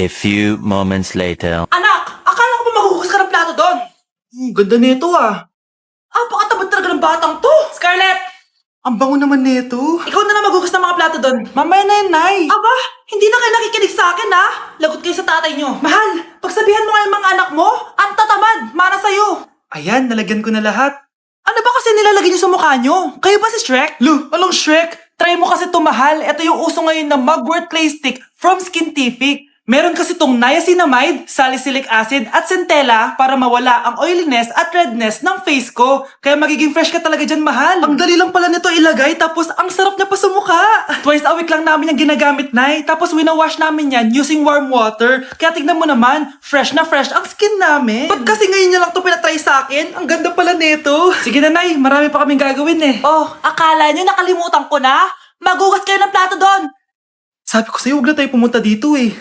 A few moments later. Anak, akala ko ba maghuhugas ka ng plato doon? Ganda nito ah. Apakatamad talaga ng batang to. Scarlett, Ang bango naman nito. ikaw na lang maghugas ng mga plato doon. Mamaya na yan, Nay. Aba, hindi na kayo nakikinig sa akin ha. Lagot kayo sa tatay nyo. Mahal, pagsabihan mo nga yung mga anak mo, ang tatamad, mana sa'yo. Ayan, nalagyan ko na lahat. Ano ba kasi nilalagay nyo sa mukha nyo? Kayo ba si Shrek? Lu, anong Shrek? Try mo kasi to, mahal. Ito yung uso ngayon na mugwort clay stick from Skintific. Meron kasi tong niacinamide, salicylic acid at centella para mawala ang oiliness at redness ng face ko. Kaya magiging fresh ka talaga dyan, mahal. Ang dali lang pala nito ilagay tapos ang sarap niya pa sa mukha. Twice a week lang namin yung ginagamit, Nay. Tapos winawash namin yan using warm water. Kaya tignan mo naman, fresh na fresh ang skin namin. Ba't kasi ngayon niya lang to pinatry sa akin? Ang ganda pala nito. Sige na, Nay. Marami pa kaming gagawin eh. Oh, akala niyo nakalimutan ko na? Magugas kayo ng plato doon. Sabi ko sa'yo, huwag na tayo pumunta dito eh.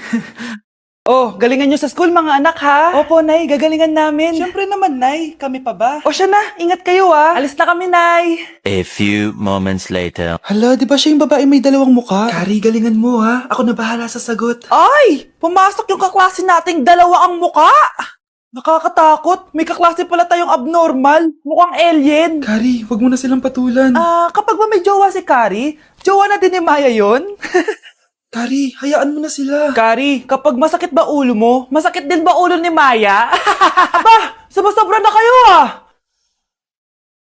Oh, galingan nyo sa school mga anak ha? Opo, Nay, gagalingan namin. Siyempre naman, Nay. Kami pa ba? O siya na, ingat kayo ha. Alis na kami, Nay. A few moments later. Hala, di ba siya yung babae may dalawang muka? Kari, galingan mo ha. Ako na bahala sa sagot. Ay! Pumasok yung kaklase nating dalawa ang muka! Nakakatakot. May kaklase pala tayong abnormal. Mukhang alien. Kari, wag mo na silang patulan. Kapag ba may jowa si Kari, jowa na din ni Maya yun? Kari, hayaan mo na sila. Kari, kapag masakit ba ulo mo, masakit din ba ulo ni Maya? Aba, sobra-sobra na kayo ah!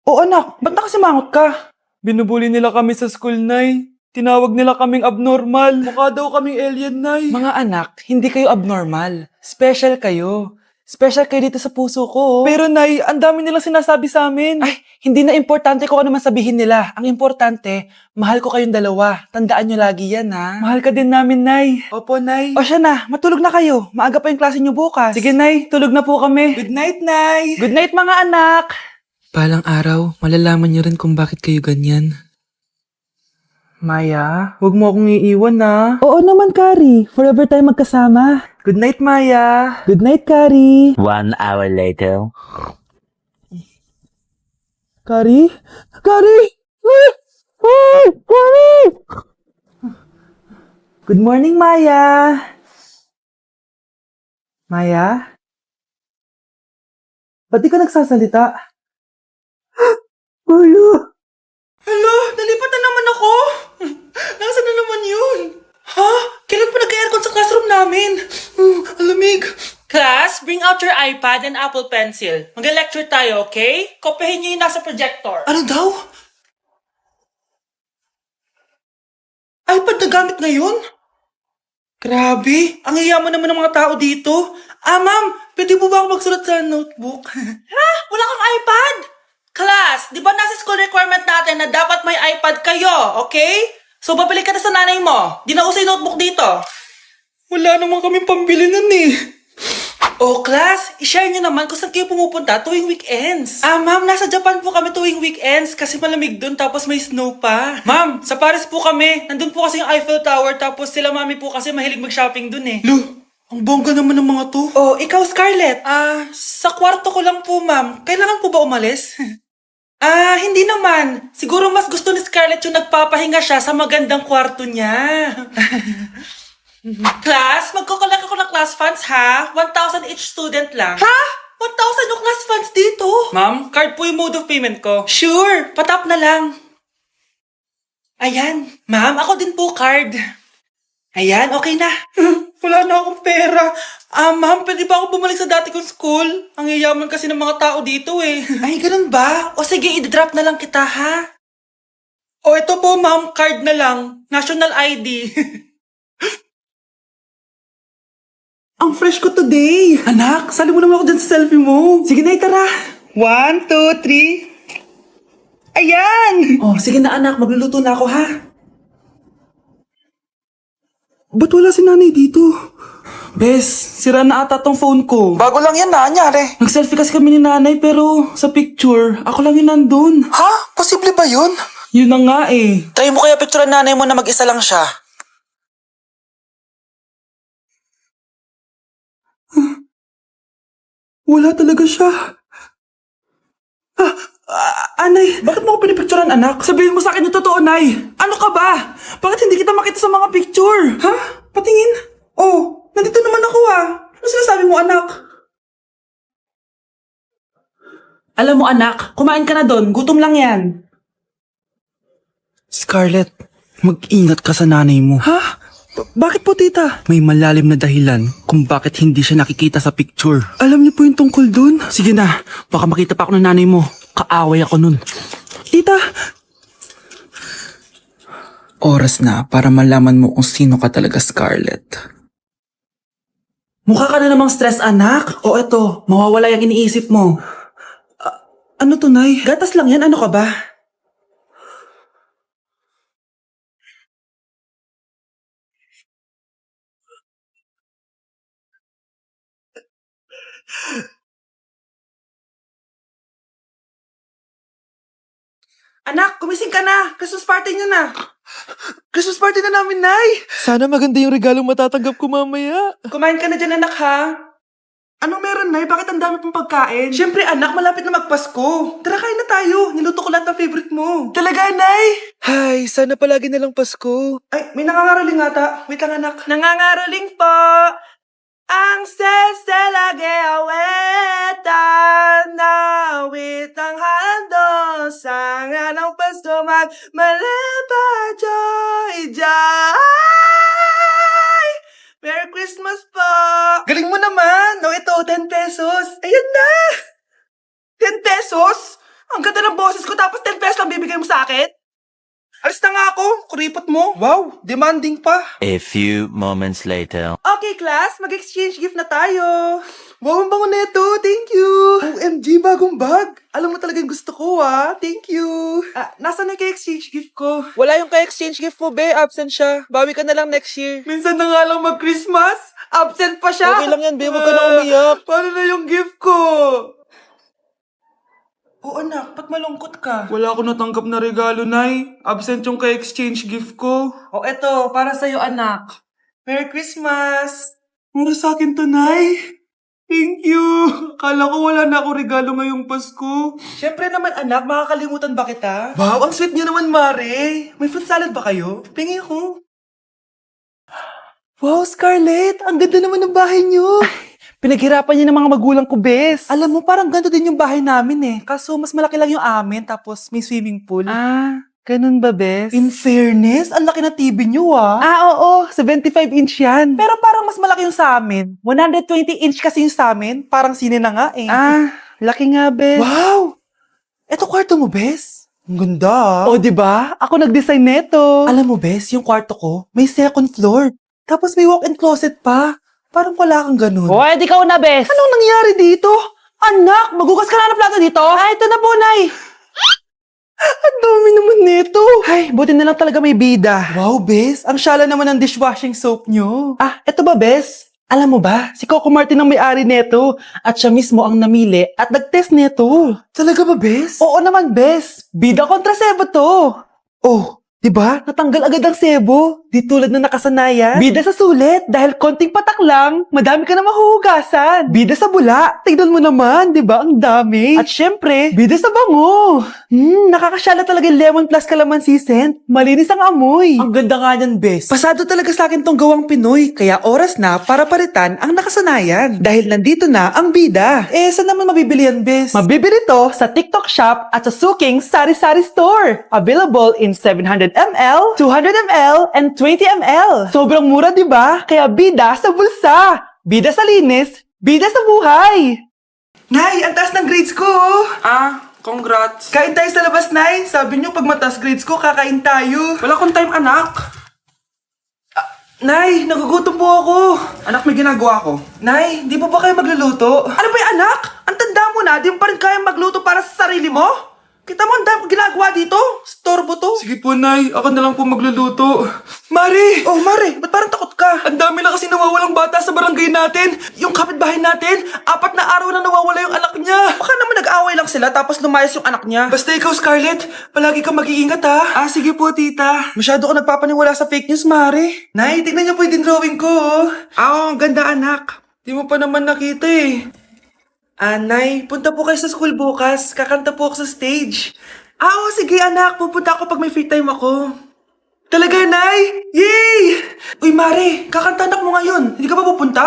O anak, ba't nakasimangot ka? Binubuli nila kami sa school, Nay. Tinawag nila kaming abnormal. Mukha daw kaming alien, Nay. Mga anak, hindi kayo abnormal. Special kayo. Special kayo dito sa puso ko. Pero, Nay, ang dami nilang sinasabi sa amin. Ay, hindi na importante kung ano man sabihin nila. Ang importante, mahal ko kayong dalawa. Tandaan nyo lagi yan, ha? Mahal ka din namin, Nay. Opo, Nay. O siya na, matulog na kayo. Maaga pa yung klase nyo bukas. Sige, Nay, tulog na po kami. Good night, Nay. Good night, mga anak! Balang araw, malalaman niyo rin kung bakit kayo ganyan. Maya, huwag mo akong iiwan, na. Oo naman, Kari. Forever tayo magkasama. Good night, Maya. Good night, Kari. 1 hour later. Kari? Kari! Kari! Good morning, Maya. Maya? Ba't di ka nagsasalita? Maya! Hala, nalipat na naman ako. Nasaan na naman yun? Ha? Kailan pa nag-aircon sa classroom namin? Alamig. Class, bring out your iPad and Apple Pencil. Mag-lecture tayo, okay? Kopyahin niyo yung nasa projector. Ano daw? iPad na gamit ngayon? Grabe, ang yayaman naman ng mga tao dito. Ma'am, pwede mo ba ako magsulat sa notebook? Ha? Wala kang iPad? Class, di ba nasa school requirement natin na dapat may iPad kayo, okay? So, babalik ka na sa nanay mo. Di na uso yung notebook dito. Wala naman kaming pambili nun eh. Oh, class, i-share nyo naman kung saan kayo pumupunta tuwing weekends. Ma'am, nasa Japan po kami tuwing weekends kasi malamig dun tapos may snow pa. Ma'am, sa Paris po kami. Nandun po kasi yung Eiffel Tower tapos sila mami po kasi mahilig mag-shopping dun eh. Lu, ang bongga naman ng mga to. Oh, ikaw, Scarlett. Sa kwarto ko lang po, ma'am. Kailangan po ba umalis? Hindi naman. Siguro mas gusto ni Scarlett yung nagpapahinga siya sa magandang kwarto niya. Class, magkukulak ako ng class funds ha? 1,000 each student lang. Ha? 1,000 yung class funds dito? Ma'am, card po yung mode of payment ko. Sure, patap na lang. Ayan, ma'am, ako din po card. Ayan, okay na. Wala na akong pera. Ma'am, pwede ba ako bumalik sa dati kong school? Ang yayaman kasi ng mga tao dito eh. Ay, ganun ba? O sige, i-drop na lang kita ha? O ito po, ma'am, card na lang. National ID. Ang fresh ko today. Anak, sali mo naman ako dyan sa selfie mo. Sige na, tara. 1, 2, 3. Ayan! Oh, sige na anak, magluluto na ako ha? Ba't wala si nanay dito? Bes, sira na ata tong phone ko. Bago lang yan, nangyari. Nag-selfie kasi kami ni nanay pero sa picture, ako lang yun nandun. Ha? Posible ba yun? Yun na nga eh. Try mo kaya picturean nanay mo na mag-isa lang siya. Wala talaga siya. Anay, bakit mo ako pinipicturean, anak? Sabihin mo sa akin yung totoo, Nay. Ano ka ba? Bakit hindi kita makita sa mga picture? Ha? Patingin. Oh, Nandito naman ako Ano sinasabi mo, anak? Alam mo, anak, kumain ka na doon. Gutom lang yan. Scarlett, mag-ingat ka sa nanay mo. Ha? Bakit po, tita? May malalim na dahilan kung bakit hindi siya nakikita sa picture. Alam niyo po yung tungkol dun? Sige na, baka makita pa ako ng nanay mo. Kaaway ako nun. Tita! Oras na para malaman mo kung sino ka talaga, Scarlett. Mukha ka na namang stress, anak. O eto, mawawala yung iniisip mo. Ano to, Nay? Gatas lang yan, ano ka ba? Anak, gumising ka na! Christmas party niyo na! Christmas party na namin, Nay! Sana maganda yung regalong matatanggap ko mamaya. Kumain ka na dyan, anak, ha? Anong meron, Nay? Bakit ang dami pong pagkain? Siyempre, anak, malapit na magpasko. Tara, kain na tayo. Niluto ko lahat ng favorite mo. Talaga, Nay? Hay, sana palagi na lang Pasko. Ay, may nangangaraling ata. Wait lang, anak. Nangangaraling po. Ang seselage awetan na witang hando sa nga ng Pasko magmalapa joy joy. Merry Christmas po! Galing mo naman! No, ito, 10 pesos. Ayan na! 10 pesos? Ang ganda ng boses ko tapos 10 pesos lang bibigay mo sa akin? Alis na nga ako, kuripot mo. Wow, demanding pa. A few moments later. Okay, class, mag-exchange gift na tayo. Wow, ang bango neto. Thank you. OMG, bagong bag. Alam mo talaga yung gusto ko, Thank you. Nasaan na yung exchange gift ko? Wala yung ka-exchange gift mo, be. Absent siya. Bawi ka na lang next year. Minsan na nga lang mag-Christmas. Absent pa siya. Okay lang yan, be. Huwag ka na umiyak. Paano na yung gift ko? Oh, anak, ba't malungkot ka? Wala ako natanggap na regalo, Nay. Absent yung ka-exchange gift ko. Oh, eto, para sa'yo, anak. Merry Christmas! Para sa akin to, Nay. Thank you. Akala ko wala na ako regalo ngayong Pasko. Siyempre naman, anak, makakalimutan ba kita? Wow, ang sweet niyo naman, Mare. May fruit salad ba kayo? Pingi ko. Wow, Scarlett, ang ganda naman ng bahay niyo. Pinaghirapan niya ng mga magulang ko, bes. Alam mo, parang ganito din yung bahay namin eh. Kaso mas malaki lang yung amin, tapos may swimming pool. Ganun ba, bes? In fairness, ang laki na TV niyo Oo. 75-inch yan. Pero parang mas malaki yung sa amin. 120-inch kasi yung sa amin. Parang sine na nga eh. Laki nga, bes. Wow! Eto kwarto mo, bes. Ang ganda. O, diba? Ako nag-design neto. Alam mo, bes, yung kwarto ko, may second floor. Tapos may walk-in closet pa. Parang wala kang ganun. O, edi ka na, bes. Anong nangyari dito? Anak, magugas ka na ng plato dito? Ito na po, Nay. Ang dami naman nito. Ay, buti na lang talaga may bida. Wow, bes. Ang syala naman ng dishwashing soap nyo. Eto ba, bes? Alam mo ba, si Coco Martin ang may-ari neto at siya mismo ang namili at nag-test neto. Talaga ba, bes? Oo naman, bes. Bida kontra sebo to. Oh, diba? Natanggal agad ang sebo. Di tulad na nakasanayan. Bida sa sulit dahil konting patak lang, madami ka na mahuhugasan. Bida sa bula. Tignan mo naman, diba? Ang dami. At syempre, bida sa bango. Nakakasyala talaga yung lemon plus calamansi scent. Malinis ang amoy. Ang ganda nga niyan, bes. Pasado talaga sa akin tong gawang Pinoy. Kaya oras na para palitan ang nakasanayan. Dahil nandito na ang bida. Saan naman mabibili yan, bes? Mabibili to sa TikTok Shop at sa Suking Sari Sari Store. Available in 700 ml, 200 ml, and 20 ml. Sobrang mura, di ba? Kaya bida sa bulsa. Bida sa linis. Bida sa buhay. Nay, ang taas ng grades ko. Congrats. Kain tayo sa labas, Nay. Sabi niyo, pag mataas grades ko, kakain tayo. Wala kong time, anak. Nay, nagugutom po ako. Anak, may ginagawa ko. Nay, di po ba kayo magluluto? Ano ba yung anak? Ang tanda mo na, di mo pa rin kaya magluto para sa sarili mo? Kita mo, ang dami ko ginagawa dito. Storbo to. Sige po, Nay. Ako na lang po magluluto. Mari! Oh, Mari, ba't parang takot ka? Ang dami na kasi nawawalang bata sa barangay natin. Yung kapitbahay natin, 4 na araw na nawawala yung anak niya. Baka naman nag-away lang sila tapos lumayas yung anak niya. Basta ikaw, Scarlett, palagi kang mag-iingat, ha? Sige po, tita. Masyado ko nagpapaniwala sa fake news, Mari. Nay, tignan niyo po yung drawing ko. Ang ganda, anak. Di mo pa naman nakita, eh. Nay, punta po kayo sa school bukas. Kakanta po ako sa stage. Oo, sige anak. Pupunta ako pag may free time ako. Talaga, Nay? Yay! Uy, Mare, kakantanak mo ngayon. Hindi ka ba pupunta?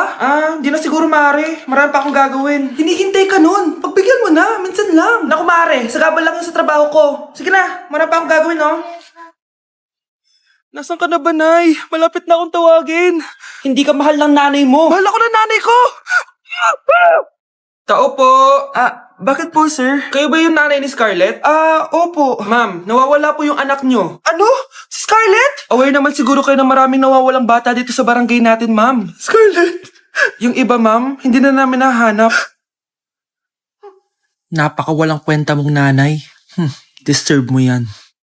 Hindi na siguro, Mare. Marami pa akong gagawin. Hinihintay ka nun. Pagbigyan mo na, minsan lang. Naku, Mare, sagabal lang yun sa trabaho ko. Sige na, marami pa akong gagawin, no? Nasaan ka na ba, Nay? Malapit na akong tawagin. Hindi ka mahal ng nanay mo. Mahal ako ng nanay ko! Tao po. Bakit po, sir? Kayo ba yung nanay ni Scarlett? Opo. Ma'am, nawawala po yung anak nyo. Ano? Si Scarlett? Aware naman siguro kayo na maraming nawawalang bata dito sa barangay natin, ma'am. Scarlett? Yung iba, ma'am, hindi na namin nahanap. Napakawalang kwenta mong nanay. Disturb mo yan.